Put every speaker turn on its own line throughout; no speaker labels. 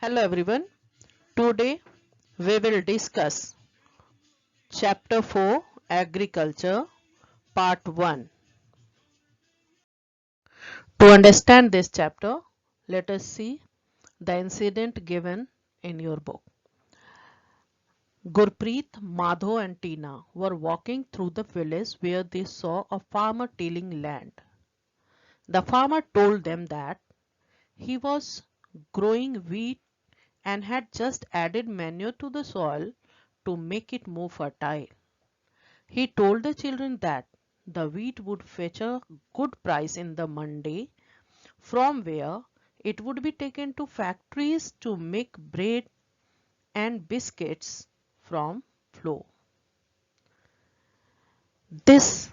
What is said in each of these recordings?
Hello everyone. Today we will discuss Chapter 4 Agriculture Part 1. To understand this chapter, let us see the incident given in your book. Gurpreet, Madho and Tina were walking through the village where they saw a farmer tilling land. The farmer told them that he was growing wheat and had just added manure to the soil to make it more fertile. He told the children that the wheat would fetch a good price in the mandi, from where it would be taken to factories to make bread and biscuits from flour. This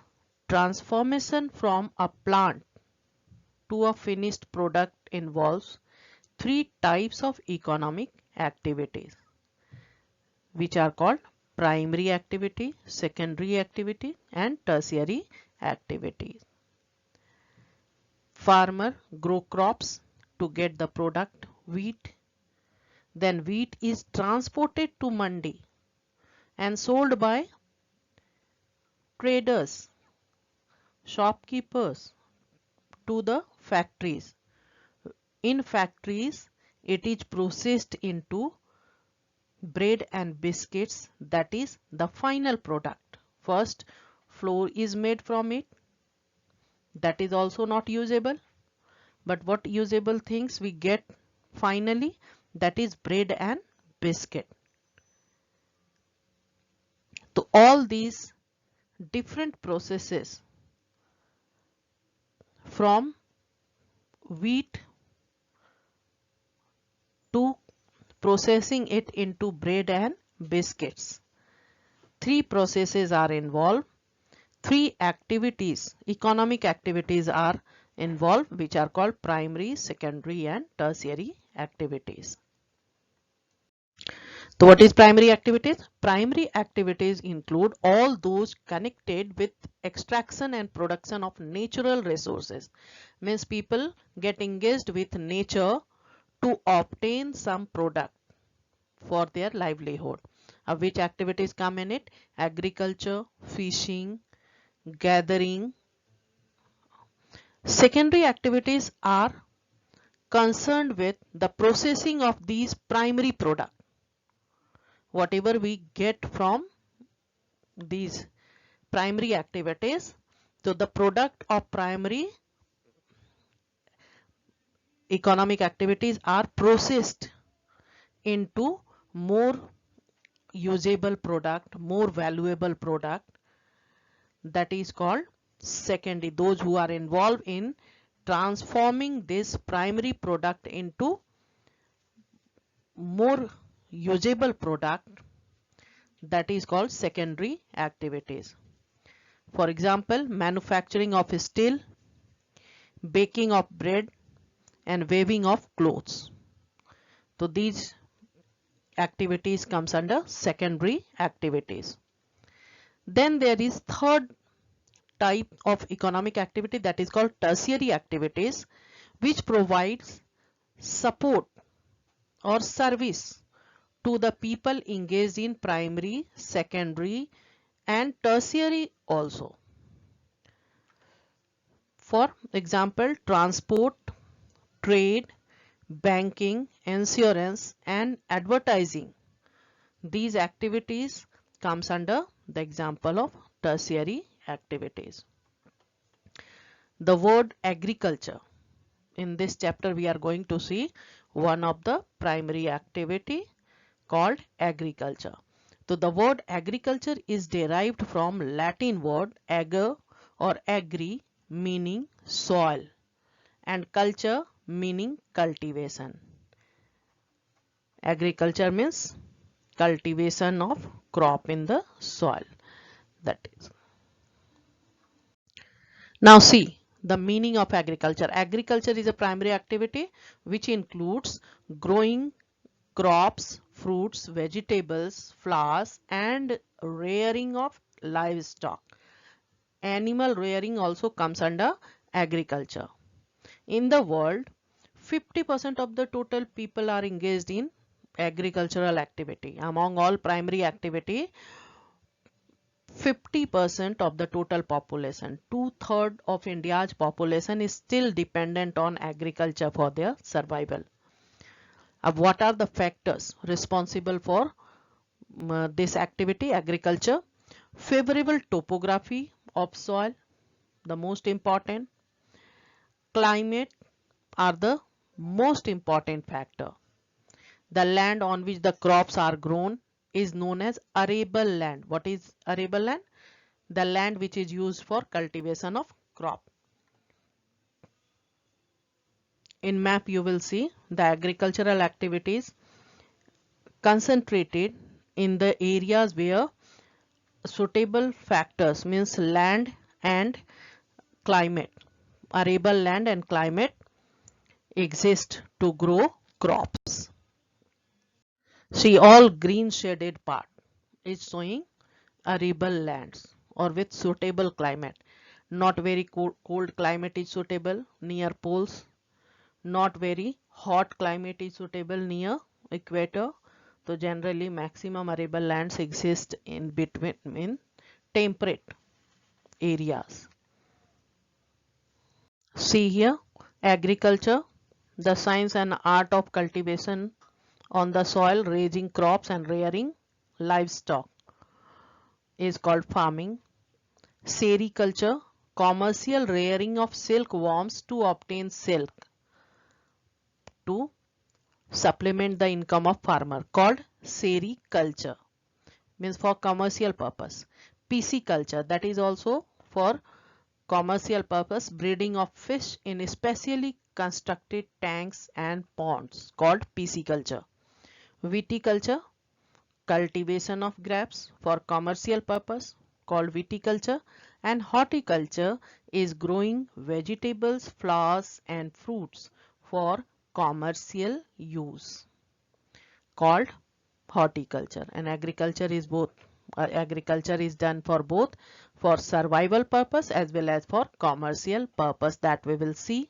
transformation from a plant to a finished product involves three types of economic activities, which are called primary activity, secondary activity and tertiary activity. Farmer grow crops to get the product wheat. Then wheat is transported to mandi and sold by traders, shopkeepers to the factories. In factories, it is processed into bread and biscuits, that is the final product. First, flour is made from it, that is also not usable. But what usable things we get finally, that is bread and biscuit. So all these different processes from wheat to processing it into bread and biscuits. Three processes are involved. Three activities, economic activities are involved, which are called primary, secondary and tertiary activities. So what is primary activities? Primary activities include all those connected with extraction and production of natural resources. Means people get engaged with nature to obtain some product for their livelihood. Which activities come in it? Agriculture, fishing, gathering. Secondary activities are concerned with the processing of these primary products. Whatever we get from these primary activities, so the product of primary economic activities are processed into more usable product, more valuable product, that is called secondary. Those who are involved in transforming this primary product into more usable product, that is called secondary activities. For example, manufacturing of steel, baking of bread and weaving of clothes. So these activities comes under secondary activities. Then there is third type of economic activity, that is called tertiary activities, which provides support or service to the people engaged in primary, secondary and tertiary also. For example, transport, trade, banking, insurance and advertising. These activities comes under the example of tertiary activities. The word agriculture. In this chapter we are going to see one of the primary activity called agriculture. So the word agriculture is derived from Latin word ager or agri, meaning soil, and culture meaning cultivation. Agriculture means cultivation of crop in the soil. That is. Now see the meaning of agriculture. Agriculture is a primary activity which includes growing crops, fruits, vegetables, flowers and rearing of livestock. Animal rearing also comes under agriculture. In the world, 50% of the total people are engaged in agricultural activity. Among all primary activity, 50% of the total population, 2/3 of India's population is still dependent on agriculture for their survival. What are the factors responsible for this activity, agriculture? Favorable topography of soil, the most important. Climate are the most important factor. The land on which the crops are grown is known as arable land. What is arable land? The land which is used for cultivation of crop. In map you will see the agricultural activities concentrated in the areas where suitable factors, means land and climate, arable land and climate exist to grow crops. See, all green shaded part is showing arable lands or with suitable climate. Not very cold climate is suitable near poles. Not very hot climate is suitable near equator. So generally maximum arable lands exist in between, in temperate areas. See here, agriculture, the science and art of cultivation on the soil, raising crops and rearing livestock is called farming. Sericulture, commercial rearing of silkworms to obtain silk to supplement the income of farmer, called sericulture, means for commercial purpose. Pisciculture, that is also for commercial purpose, breeding of fish in specially constructed tanks and ponds, called pisciculture. Viticulture, cultivation of grapes for commercial purpose, called viticulture. And horticulture is growing vegetables, flowers and fruits for commercial use, called horticulture. And agriculture is both. Agriculture is done for both, for survival purpose as well as for commercial purpose, that we will see.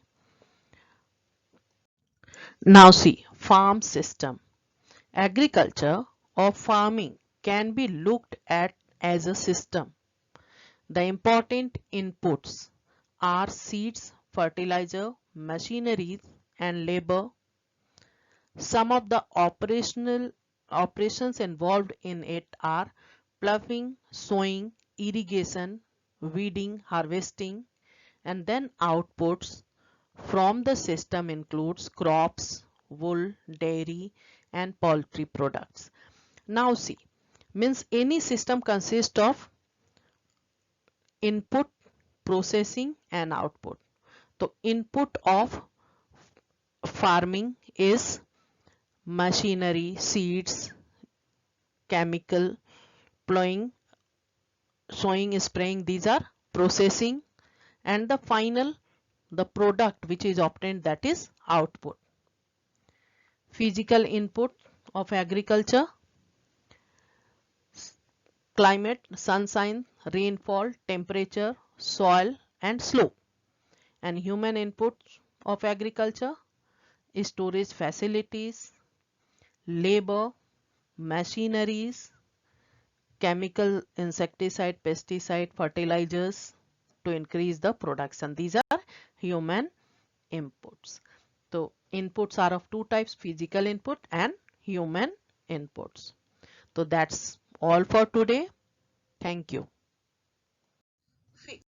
Now see, farm system. Agriculture or farming can be looked at as a system. The important inputs are seeds, fertilizer, machineries and labor. Some of the operations involved in it are ploughing, sowing, irrigation, weeding, harvesting, and then outputs from the system includes crops, wool, dairy and poultry products. Now see, means any system consists of input, processing and output. So input of farming is machinery, seeds, chemical, plowing, sowing, spraying, these are processing, and the final, the product which is obtained, that is output. Physical input of agriculture: climate, sunshine, rainfall, temperature, soil and slope. And human input of agriculture: storage facilities, labor, machineries, chemical, insecticide, pesticide, fertilizers to increase the production. These are human inputs. So inputs are of two types: physical input and human inputs. So that's all for today. Thank you.